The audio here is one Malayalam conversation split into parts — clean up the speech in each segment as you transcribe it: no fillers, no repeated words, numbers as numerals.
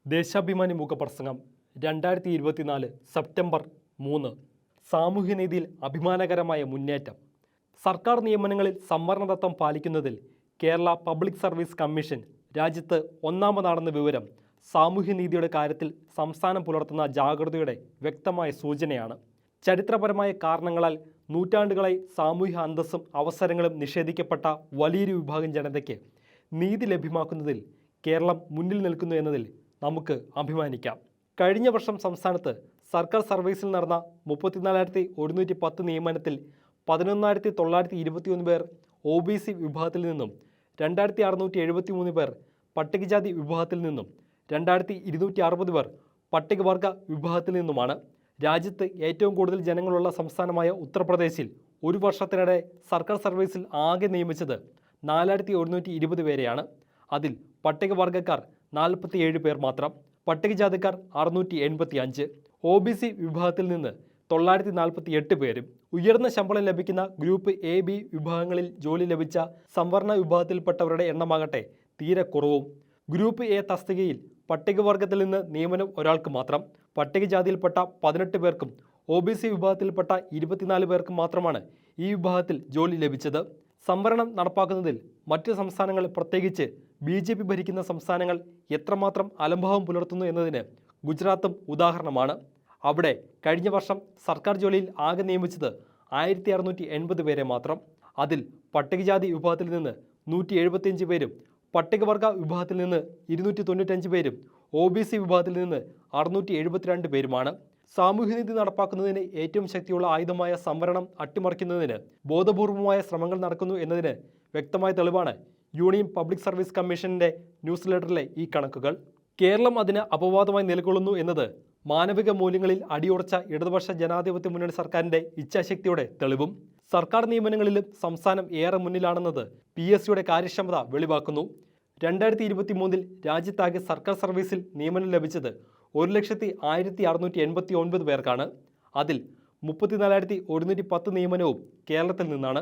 ദേശാഭിമാനി മുഖപ്രസംഗം 2024 സെപ്റ്റംബർ 3. സാമൂഹ്യനീതിയിൽ അഭിമാനകരമായ മുന്നേറ്റം. സർക്കാർ നിയമനങ്ങളിൽ സംവരണതത്വം പാലിക്കുന്നതിൽ കേരള പബ്ലിക് സർവീസ് കമ്മീഷൻ രാജ്യത്ത് ഒന്നാമതാണെന്ന വിവരം സാമൂഹ്യനീതിയുടെ കാര്യത്തിൽ സംസ്ഥാനം പുലർത്തുന്ന ജാഗ്രതയുടെ വ്യക്തമായ സൂചനയാണ്. ചരിത്രപരമായ കാരണങ്ങളാൽ നൂറ്റാണ്ടുകളായി സാമൂഹ്യ അന്തസ്സും അവസരങ്ങളും നിഷേധിക്കപ്പെട്ട വലിയൊരു വിഭാഗം ജനതയ്ക്ക് നീതി ലഭ്യമാക്കുന്നതിൽ കേരളം മുന്നിൽ നിൽക്കുന്നു എന്നതിൽ നമുക്ക് അഭിമാനിക്കാം. കഴിഞ്ഞ വർഷം സംസ്ഥാനത്ത് സർക്കാർ സർവീസിൽ നടന്ന 34,110 നിയമനത്തിൽ 11,921 പേർ OBC വിഭാഗത്തിൽ നിന്നും 2,673 പേർ പട്ടികജാതി വിഭാഗത്തിൽ നിന്നും 2,260 പേർ പട്ടികവർഗ വിഭാഗത്തിൽ നിന്നുമാണ്. രാജ്യത്ത് ഏറ്റവും കൂടുതൽ ജനങ്ങളുള്ള സംസ്ഥാനമായ ഉത്തർപ്രദേശിൽ ഒരു വർഷത്തിനിടെ സർക്കാർ സർവീസിൽ ആകെ നിയമിച്ചത് 4,120 പേരെയാണ്. അതിൽ പട്ടികവർഗക്കാർ 47 പേർ മാത്രം, പട്ടികജാതിക്കാർ 685, OBC വിഭാഗത്തിൽ നിന്ന് 948 പേരും. ഉയർന്ന ശമ്പളം ലഭിക്കുന്ന ഗ്രൂപ്പ് A-B വിഭാഗങ്ങളിൽ ജോലി ലഭിച്ച സംവരണ വിഭാഗത്തിൽപ്പെട്ടവരുടെ എണ്ണമാകട്ടെ തീരെ കുറവും. ഗ്രൂപ്പ് A തസ്തികയിൽ പട്ടികവർഗത്തിൽ നിന്ന് നിയമനം ഒരാൾക്ക് മാത്രം, പട്ടികജാതിയിൽപ്പെട്ട 18 പേർക്കും OBC വിഭാഗത്തിൽപ്പെട്ട 24 പേർക്കും മാത്രമാണ് ഈ വിഭാഗത്തിൽ ജോലി ലഭിച്ചത്. സംവരണം നടപ്പാക്കുന്നതിൽ മറ്റ് സംസ്ഥാനങ്ങൾ, പ്രത്യേകിച്ച് BJP ഭരിക്കുന്ന സംസ്ഥാനങ്ങൾ എത്രമാത്രം അലംഭാവം പുലർത്തുന്നു എന്നതിന് ഗുജറാത്തും ഉദാഹരണമാണ്. അവിടെ കഴിഞ്ഞ വർഷം സർക്കാർ ജോലിയിൽ ആകെ നിയമിച്ചത് 1,680 പേരെ മാത്രം. അതിൽ പട്ടികജാതി വിഭാഗത്തിൽ നിന്ന് 175 പേരും പട്ടികവർഗ വിഭാഗത്തിൽ നിന്ന് 295 പേരും OBC വിഭാഗത്തിൽ നിന്ന് 672 പേരുമാണ്. സാമൂഹ്യനീതി നടപ്പാക്കുന്നതിന് ഏറ്റവും ശക്തിയുള്ള ആയുധമായ സംവരണം അട്ടിമറിക്കുന്നതിന് ബോധപൂർവമായ ശ്രമങ്ങൾ നടക്കുന്നു എന്നതിന് വ്യക്തമായ തെളിവാണ് യൂണിയൻ പബ്ലിക് സർവീസ് കമ്മീഷന്റെ ന്യൂസ് ലെറ്ററിലെ ഈ കണക്കുകൾ. കേരളം അതിന് അപവാദമായി നിലകൊള്ളുന്നു എന്നത് മാനവിക മൂല്യങ്ങളിൽ അടിയുറച്ച ഇടതുപക്ഷ ജനാധിപത്യ മുന്നണി സർക്കാരിന്റെ ഇച്ഛാശക്തിയുടെ തെളിവും. സർക്കാർ നിയമനങ്ങളിലും സംസ്ഥാനം ഏറെ മുന്നിലാണെന്നത് PSCയുടെ കാര്യക്ഷമത വെളിവാക്കുന്നു. 2023 രാജ്യത്താകെ സർക്കാർ സർവീസിൽ നിയമനം ലഭിച്ചത് 1,01,689 പേർക്കാണ്. അതിൽ 34,110 നിയമനവും കേരളത്തിൽ നിന്നാണ്.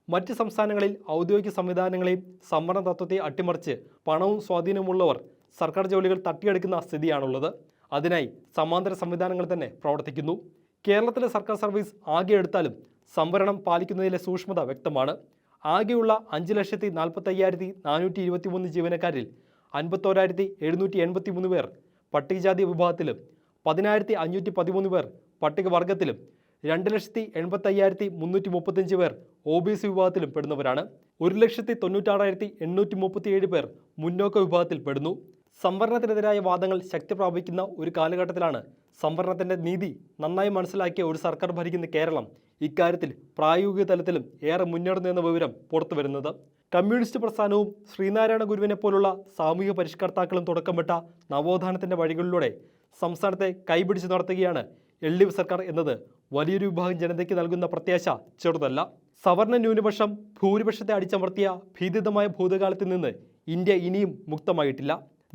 മറ്റ് സംസ്ഥാനങ്ങളിൽ ഔദ്യോഗിക സംവിധാനങ്ങളെയും സംവരണ തത്വത്തെ അട്ടിമറിച്ച് പണവും സ്വാധീനമുള്ളവർ സർക്കാർ ജോലികൾ തട്ടിയെടുക്കുന്ന സ്ഥിതിയാണുള്ളത്. അതിനായി സമാന്തര സംവിധാനങ്ങൾ തന്നെ പ്രവർത്തിക്കുന്നു. കേരളത്തിലെ സർക്കാർ സർവീസ് ആകെ എടുത്താലും സംവരണം പാലിക്കുന്നതിലെ സൂക്ഷ്മത വ്യക്തമാണ്. ആകെയുള്ള 5,45,423 ജീവനക്കാരിൽ 51,783 പേർ പട്ടികജാതി വിഭാഗത്തിലും 10,513 പേർ പട്ടികവർഗത്തിലും 2,85,335 പേർ OBC വിഭാഗത്തിലും പെടുന്നവരാണ്. 1,96,837 പേർ മുന്നോക്ക വിഭാഗത്തിൽ പെടുന്നു. സംവരണത്തിനെതിരായ വാദങ്ങൾ ശക്തി പ്രാപിക്കുന്ന ഒരു കാലഘട്ടത്തിലാണ് സംവരണത്തിൻ്റെ നീതി നന്നായി മനസ്സിലാക്കിയ ഒരു സർക്കാർ ഭരിക്കുന്ന കേരളം ഇക്കാര്യത്തിൽ പ്രായോഗിക തലത്തിലും ഏറെ മുന്നേറുന്നു എന്ന വിവരം പുറത്തു വരുന്നത്. കമ്മ്യൂണിസ്റ്റ് പ്രസ്ഥാനവും ശ്രീനാരായണ ഗുരുവിനെ പോലുള്ള സാമൂഹിക പരിഷ്കർത്താക്കളും തുടക്കമിട്ട നവോത്ഥാനത്തിൻ്റെ വഴികളിലൂടെ സംസ്ഥാനത്തെ കൈപിടിച്ചു നടത്തുകയാണ് LDF സർക്കാർ എന്നത് വലിയൊരു വിഭാഗം ജനതയ്ക്ക് നൽകുന്ന പ്രത്യാശ ചെറുതല്ല. സവർണ ന്യൂനപക്ഷം ഭൂരിപക്ഷത്തെ അടിച്ചമർത്തിയ ഭീതിതമായ ഭൂതകാലത്തിൽ നിന്ന് ഇന്ത്യ ഇനിയും മുക്തമായിട്ടില്ല.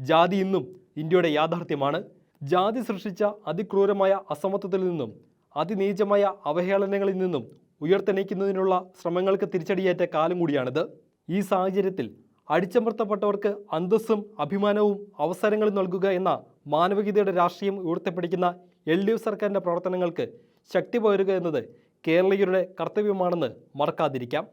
ജാതി ഇന്നും ഇന്ത്യയുടെ യാഥാർത്ഥ്യമാണ്. ജാതി സൃഷ്ടിച്ച അതിക്രൂരമായ അസമത്വത്തിൽ നിന്നും അതിനീചമായ അവഹേളനങ്ങളിൽ നിന്നും ഉയർത്തെണീക്കുന്നതിനുള്ള ശ്രമങ്ങൾക്ക് തിരിച്ചടിയേറ്റ കാലം കൂടിയാണിത്. ഈ സാഹചര്യത്തിൽ അടിച്ചമർത്തപ്പെട്ടവർക്ക് അന്തസ്സും അഭിമാനവും അവസരങ്ങളും നൽകുക എന്ന മാനവികതയുടെ രാഷ്ട്രീയം ഉയർത്തിപ്പിടിക്കുന്ന LDF സർക്കാരിൻ്റെ പ്രവർത്തനങ്ങൾക്ക് ശക്തി പകരുക എന്നത് കേരളീയരുടെ കർത്തവ്യമാണെന്ന് മറക്കാതിരിക്കാം.